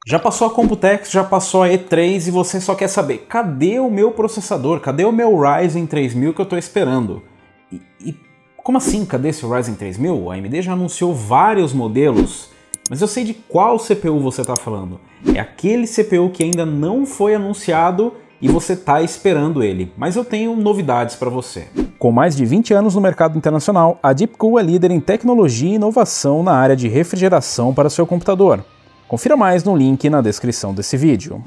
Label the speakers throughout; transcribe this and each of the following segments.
Speaker 1: Já passou a Computex, já passou a E3 e você só quer saber, cadê o meu processador? Cadê o meu Ryzen 3000 que eu estou esperando? E como assim, cadê esse Ryzen 3000? A AMD já anunciou vários modelos, mas eu sei de qual CPU você está falando. É aquele CPU que ainda não foi anunciado e você está esperando ele, mas eu tenho novidades para você. Com mais de 20 anos no mercado internacional, a Deepcool é líder em tecnologia e inovação na área de refrigeração para seu computador. Confira mais no link na descrição desse vídeo.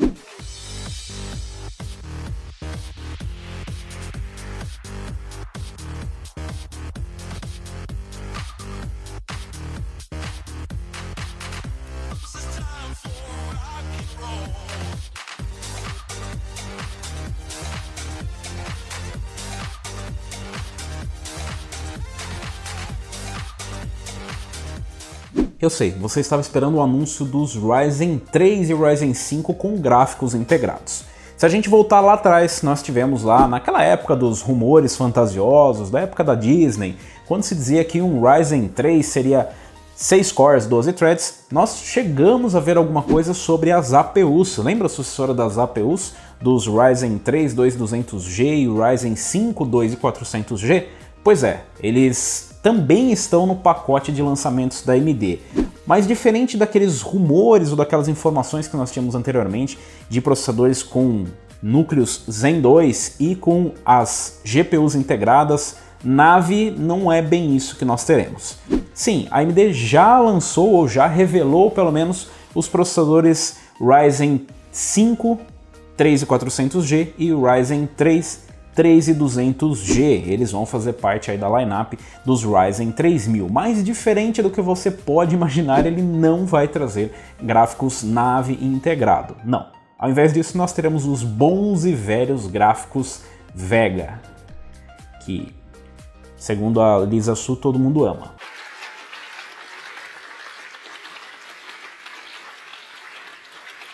Speaker 1: Eu sei, você estava esperando o anúncio dos Ryzen 3 e Ryzen 5 com gráficos integrados. Se a gente voltar lá atrás, nós tivemos lá naquela época dos rumores fantasiosos, da época da Disney, quando se dizia que um Ryzen 3 seria 6 cores, 12 threads, nós chegamos a ver alguma coisa sobre as APUs. Lembra a sucessora das APUs? Dos Ryzen 3 2200G e o Ryzen 5 2400G? Pois é, eles também estão no pacote de lançamentos da AMD. Mas diferente daqueles rumores ou daquelas informações que nós tínhamos anteriormente de processadores com núcleos Zen 2 e com as GPUs integradas, nave não é bem isso que nós teremos. Sim, a AMD já lançou ou já revelou pelo menos os processadores Ryzen 5 3400G e o Ryzen 3 3200G, eles vão fazer parte aí da lineup dos Ryzen 3000, mas diferente do que você pode imaginar, ele não vai trazer gráficos nave integrado, não. Ao invés disso, nós teremos os bons e velhos gráficos Vega, que, segundo a Lisa Su, todo mundo ama.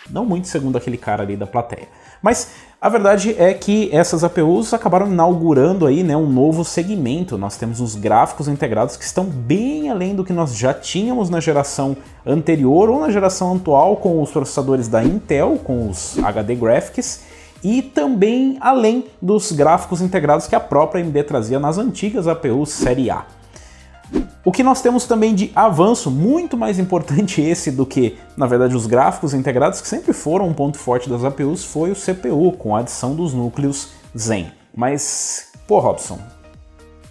Speaker 1: Não muito segundo aquele cara ali da plateia. Mas a verdade é que essas APUs acabaram inaugurando aí, né, um novo segmento. Nós temos os gráficos integrados que estão bem além do que nós já tínhamos na geração anterior ou na geração atual com os processadores da Intel, com os HD Graphics, e também além dos gráficos integrados que a própria AMD trazia nas antigas APUs Série A. O que nós temos também de avanço, muito mais importante esse do que, na verdade, os gráficos integrados, que sempre foram um ponto forte das APUs, foi o CPU, com a adição dos núcleos Zen. Mas, pô, Robson,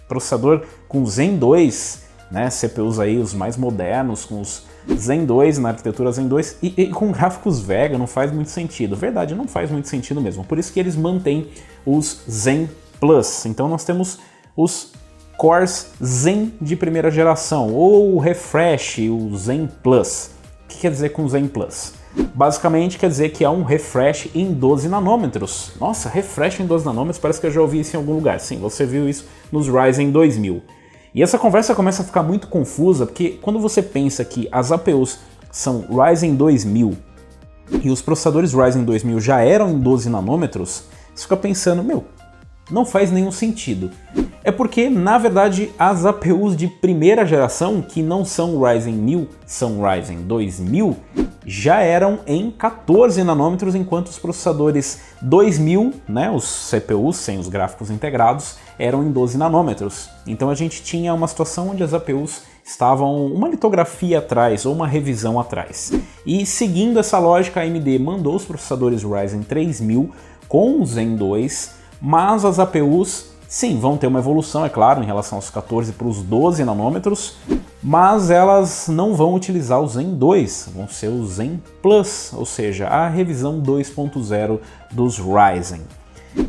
Speaker 1: processador com Zen 2, né, CPUs aí, os mais modernos, com os Zen 2 na arquitetura Zen 2 e com gráficos Vega, não faz muito sentido. Verdade, não faz muito sentido mesmo. Por isso que eles mantêm os Zen Plus. Então nós temos os cores Zen de primeira geração, ou o refresh, o Zen Plus. O que quer dizer com Zen Plus? Basicamente quer dizer que há um refresh em 12 nanômetros. Nossa, refresh em 12 nanômetros, parece que eu já ouvi isso em algum lugar. Sim, você viu isso nos Ryzen 2000. E essa conversa começa a ficar muito confusa, porque quando você pensa que as APUs são Ryzen 2000 e os processadores Ryzen 2000 já eram em 12 nanômetros, você fica pensando, meu, não faz nenhum sentido. É porque, na verdade, as APUs de primeira geração, que não são Ryzen 1000, são Ryzen 2000, já eram em 14 nanômetros, enquanto os processadores 2000, né, os CPUs sem os gráficos integrados, eram em 12 nanômetros. Então a gente tinha uma situação onde as APUs estavam uma litografia atrás, ou uma revisão atrás. E seguindo essa lógica, a AMD mandou os processadores Ryzen 3000 com o Zen 2, mas as APUs, sim, vão ter uma evolução, é claro, em relação aos 14 para os 12 nanômetros, mas elas não vão utilizar o Zen 2, vão ser o Zen Plus, ou seja, a revisão 2.0 dos Ryzen.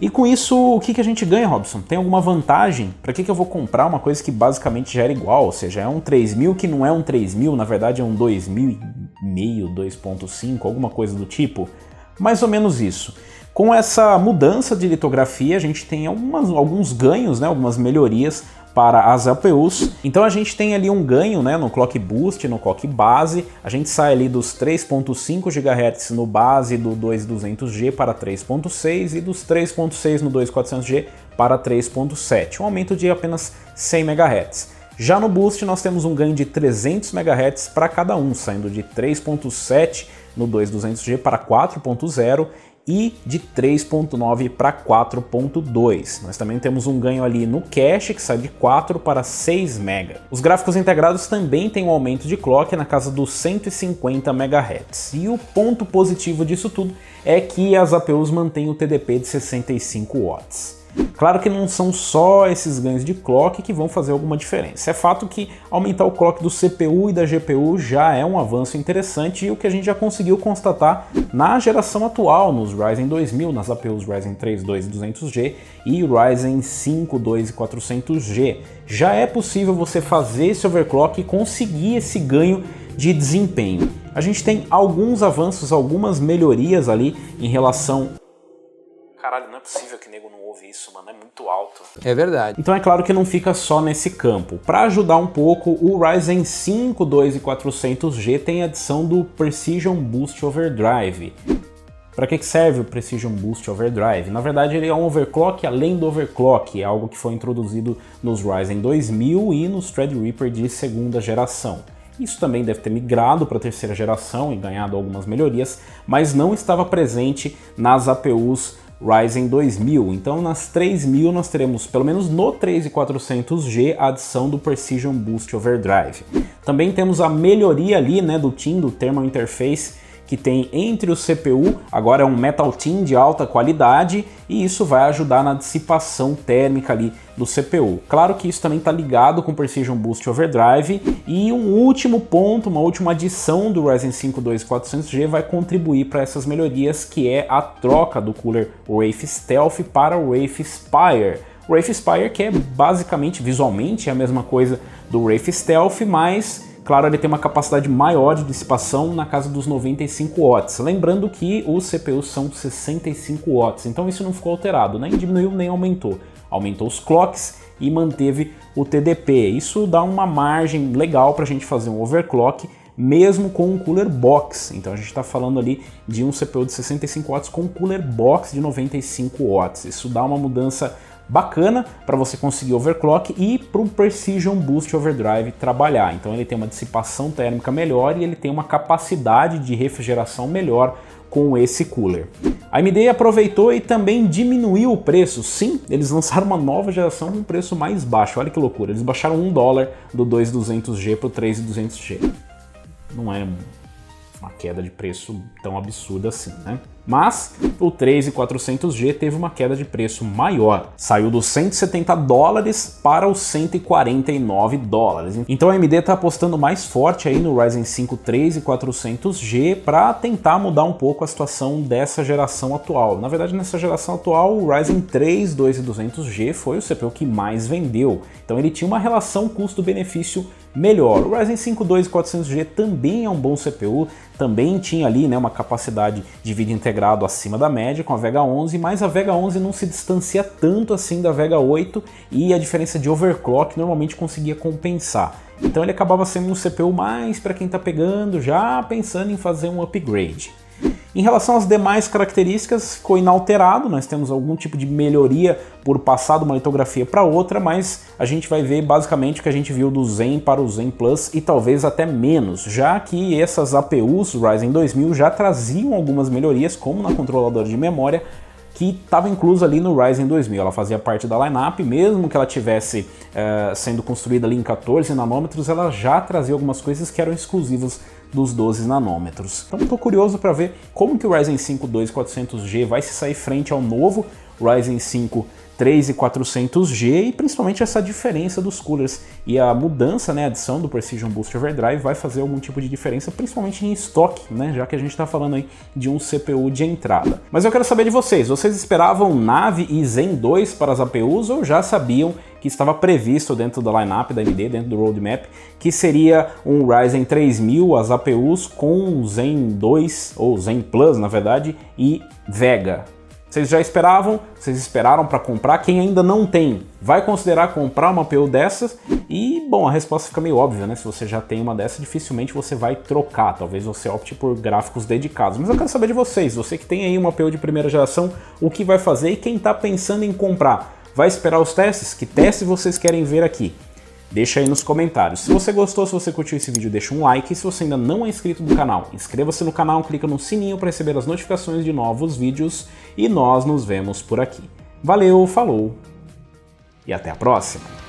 Speaker 1: E com isso, o que a gente ganha, Robson? Tem alguma vantagem? Para que eu vou comprar uma coisa que basicamente já era igual? Ou seja, é um 3000 que não é um 3000, na verdade é um 2000 e meio, 2.5, alguma coisa do tipo? Mais ou menos isso. Com essa mudança de litografia, a gente tem alguns ganhos, né, algumas melhorias para as APUs. Então a gente tem ali um ganho, né, no clock boost, no clock base. A gente sai ali dos 3.5 GHz no base do 2200G para 3.6 e dos 3.6 no 2400G para 3.7, um aumento de apenas 100 MHz. Já no boost nós temos um ganho de 300 MHz para cada um, saindo de 3.7 no 2200G para 4.0 e de 3.9 para 4.2. Nós também temos um ganho ali no cache, que sai de 4 para 6 MB. Os gráficos integrados também têm um aumento de clock na casa dos 150 MHz. E o ponto positivo disso tudo é que as APUs mantêm o TDP de 65 watts. Claro que não são só esses ganhos de clock que vão fazer alguma diferença. É fato que aumentar o clock do CPU e da GPU já é um avanço interessante e o que a gente já conseguiu constatar na geração atual, nos Ryzen 2000, nas APUs Ryzen 3 2200G e Ryzen 5 2400G. Já é possível você fazer esse overclock e conseguir esse ganho de desempenho. A gente tem alguns avanços, algumas melhorias ali em relação... Caralho, não é possível que nego não ouve isso, mano, é muito alto.
Speaker 2: É verdade.
Speaker 1: Então é claro que não fica só nesse campo. Para ajudar um pouco, o Ryzen 5 2400G tem a adição do Precision Boost Overdrive. Para que serve o Precision Boost Overdrive? Na verdade ele é um overclock além do overclock, é algo que foi introduzido nos Ryzen 2000 e nos Threadripper de segunda geração. Isso também deve ter migrado para a terceira geração e ganhado algumas melhorias, mas não estava presente nas APUs Ryzen 2000, então nas 3000 nós teremos, pelo menos no 3400G, a adição do Precision Boost Overdrive. Também temos a melhoria ali, né, do TIM, do Thermal Interface, que tem entre o CPU, agora é um Metal TIM de alta qualidade, e isso vai ajudar na dissipação térmica ali do CPU. Claro que isso também está ligado com o Precision Boost Overdrive, e um último ponto, uma última adição do Ryzen 5 2400G vai contribuir para essas melhorias, que é a troca do cooler Wraith Stealth para o Wraith Spire. O Wraith Spire, que é basicamente, visualmente, é a mesma coisa do Wraith Stealth, mas... claro, ele tem uma capacidade maior de dissipação na casa dos 95 watts. Lembrando que os CPUs são 65 watts, então isso não ficou alterado, nem diminuiu nem aumentou. Aumentou os clocks e manteve o TDP. Isso dá uma margem legal para a gente fazer um overclock, mesmo com um cooler box. Então a gente está falando ali de um CPU de 65 watts com um cooler box de 95 watts. Isso dá uma mudança bacana para você conseguir overclock e para o Precision Boost Overdrive trabalhar. Então ele tem uma dissipação térmica melhor e ele tem uma capacidade de refrigeração melhor com esse cooler. A AMD aproveitou e também diminuiu o preço. Sim, eles lançaram uma nova geração com um preço mais baixo. Olha que loucura, eles baixaram $1 do 2200G para o 3200G. Não é uma queda de preço tão absurda assim, né? Mas o 3400G teve uma queda de preço maior. Saiu dos $170 para os $149. Então a AMD está apostando mais forte aí no Ryzen 5 3400G para tentar mudar um pouco a situação dessa geração atual. Na verdade, nessa geração atual, o Ryzen 3 2200G foi o CPU que mais vendeu. Então ele tinha uma relação custo-benefício melhor. O Ryzen 5 2400G também é um bom CPU, também tinha ali, né, uma capacidade de vídeo integrado acima da média com a Vega 11, mas a Vega 11 não se distancia tanto assim da Vega 8 e a diferença de overclock normalmente conseguia compensar. Então ele acabava sendo um CPU mais para quem está pegando, já pensando em fazer um upgrade. Em relação às demais características, ficou inalterado, nós temos algum tipo de melhoria por passar de uma litografia para outra, mas a gente vai ver basicamente o que a gente viu do Zen para o Zen Plus e talvez até menos, já que essas APUs Ryzen 2000 já traziam algumas melhorias, como na controladora de memória, que estava inclusa ali no Ryzen 2000, ela fazia parte da lineup, mesmo que ela tivesse sendo construída ali em 14 nanômetros, ela já trazia algumas coisas que eram exclusivas dos 12 nanômetros. Então estou curioso para ver como que o Ryzen 5 2400G vai se sair frente ao novo Ryzen 5 3400G e principalmente essa diferença dos coolers e a mudança, né, a adição do Precision Boost Overdrive vai fazer algum tipo de diferença, principalmente em estoque, né, já que a gente está falando aí de um CPU de entrada. Mas eu quero saber de vocês esperavam Navi e Zen 2 para as APUs ou já sabiam que estava previsto dentro da lineup da AMD, dentro do roadmap, que seria um Ryzen 3000, as APUs com Zen 2, ou Zen Plus na verdade, e Vega? Vocês já esperavam? Vocês esperaram para comprar? Quem ainda não tem, vai considerar comprar uma APU dessas? E, bom, a resposta fica meio óbvia, né? Se você já tem uma dessa, dificilmente você vai trocar. Talvez você opte por gráficos dedicados. Mas eu quero saber de vocês. Você que tem aí uma APU de primeira geração, o que vai fazer? E quem está pensando em comprar, vai esperar os testes? Que testes vocês querem ver aqui? Deixa aí nos comentários. Se você gostou, se você curtiu esse vídeo, deixa um like. E se você ainda não é inscrito no canal, inscreva-se no canal, clica no sininho para receber as notificações de novos vídeos. E nós nos vemos por aqui. Valeu, falou e até a próxima!